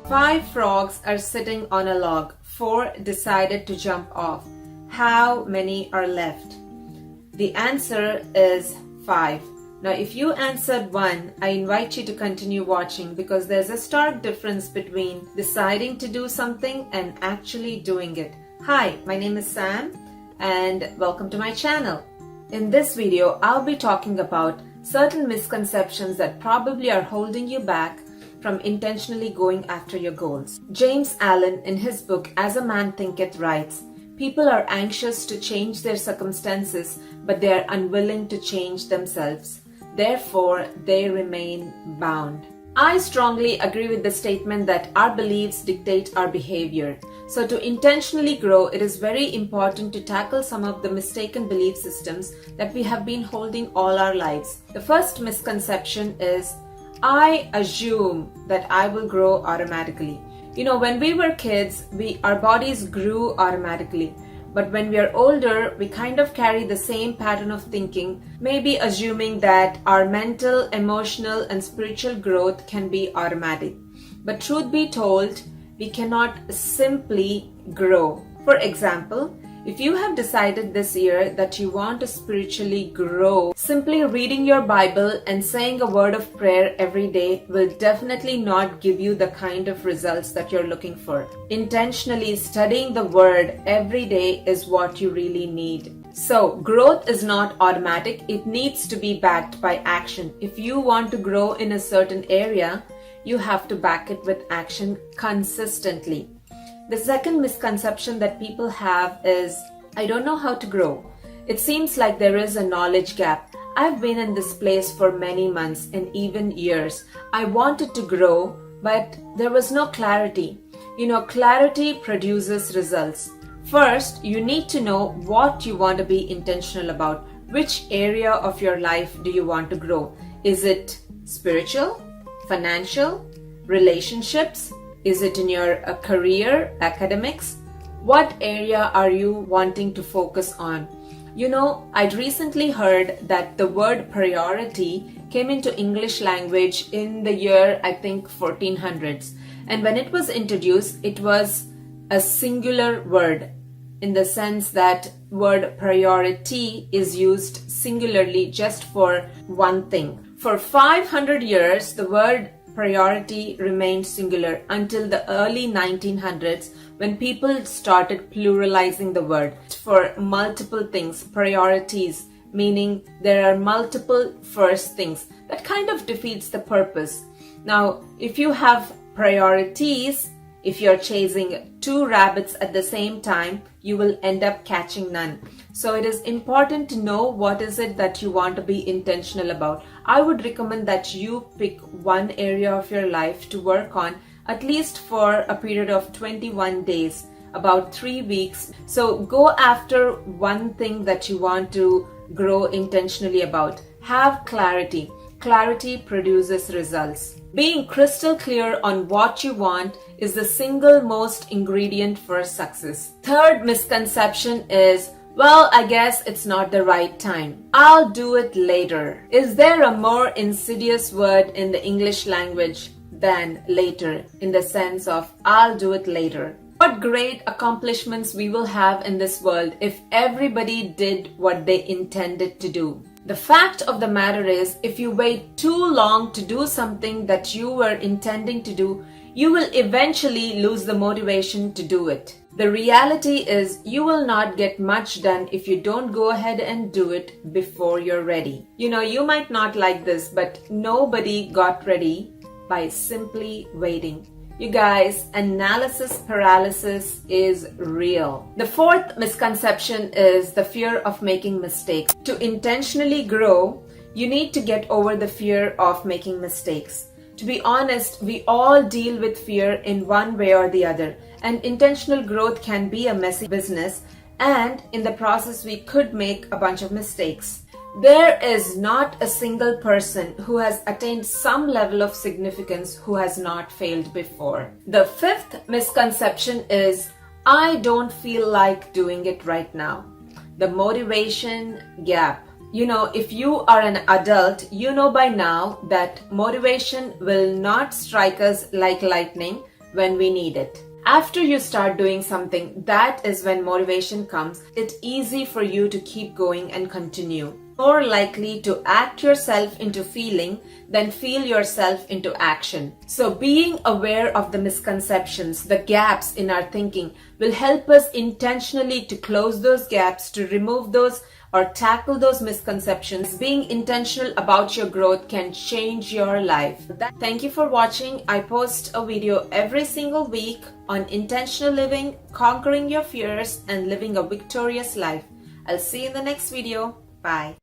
5 frogs are sitting on a log. 4 decided to jump off. How many are left? The answer is 5. Now, if you answered 1, I invite you to continue watching because there's a stark difference between deciding to do something and actually doing it. Hi, my name is Sam and welcome to my channel. In this video, I'll be talking about certain misconceptions that probably are holding you back from intentionally going after your goals. James Allen, in his book As a Man Thinketh, writes, "People are anxious to change their circumstances, but they are unwilling to change themselves. Therefore, they remain bound." I strongly agree with the statement that our beliefs dictate our behavior. So to intentionally grow, it is very important to tackle some of the mistaken belief systems that we have been holding all our lives. The first misconception is, I assume that I will grow automatically. When we were kids, our bodies grew automatically. But when we are older, we kind of carry the same pattern of thinking, maybe assuming that our mental, emotional, and spiritual growth can be automatic. But truth be told, we cannot simply grow. For example, if you have decided this year that you want to spiritually grow, simply reading your Bible and saying a word of prayer every day will definitely not give you the kind of results that you're looking for. Intentionally studying the word every day is what you really need. So, growth is not automatic. It needs to be backed by action. If you want to grow in a certain area, you have to back it with action consistently. The second misconception that people have is, I don't know how to grow. It seems like there is a knowledge gap. I've been in this place for many months and even years. I wanted to grow, but there was no clarity. Clarity produces results. First, you need to know what you want to be intentional about. Which area of your life do you want to grow? Is it spiritual, financial, relationships? Is it in your career, academics? What area are you wanting to focus on? I'd recently heard that the word priority came into English language in the year, I think, 1400s. And when it was introduced, it was a singular word in the sense that word priority is used singularly just for one thing. For 500 years, the word priority remained singular until the early 1900s when people started pluralizing the word for multiple things, priorities, meaning there are multiple first things. That kind of defeats the purpose. Now, if you have priorities, if you're chasing 2 rabbits at the same time, you will end up catching none. So it is important to know what is it that you want to be intentional about. I would recommend that you pick one area of your life to work on at least for a period of 21 days, about 3 weeks. So go after one thing that you want to grow intentionally about. Have clarity. Clarity produces results. Being crystal clear on what you want is the single most ingredient for success. Third misconception is, well, I guess it's not the right time. I'll do it later. Is there a more insidious word in the English language than later, in the sense of I'll do it later? What great accomplishments we will have in this world if everybody did what they intended to do. The fact of the matter is, if you wait too long to do something that you were intending to do, you will eventually lose the motivation to do it. The reality is, you will not get much done if you don't go ahead and do it before you're ready. You might not like this, but nobody got ready by simply waiting. You guys, analysis paralysis is real. The fourth misconception is the fear of making mistakes. To intentionally grow, you need to get over the fear of making mistakes. To be honest, we all deal with fear in one way or the other, and intentional growth can be a messy business, and in the process we could make a bunch of mistakes. There is not a single person who has attained some level of significance who has not failed before. The fifth misconception is, I don't feel like doing it right now. The motivation gap. If you are an adult, you know by now that motivation will not strike us like lightning, when we need it. After you start doing something, that is when motivation comes. It's easy for you to keep going and continue. More likely to act yourself into feeling than feel yourself into action. So being aware of the misconceptions, the gaps in our thinking will help us intentionally to close those gaps, to remove those or tackle those misconceptions. Being intentional about your growth can change your life. Thank you for watching. I post a video every single week on intentional living, conquering your fears, and living a victorious life. I'll see you in the next video. Bye.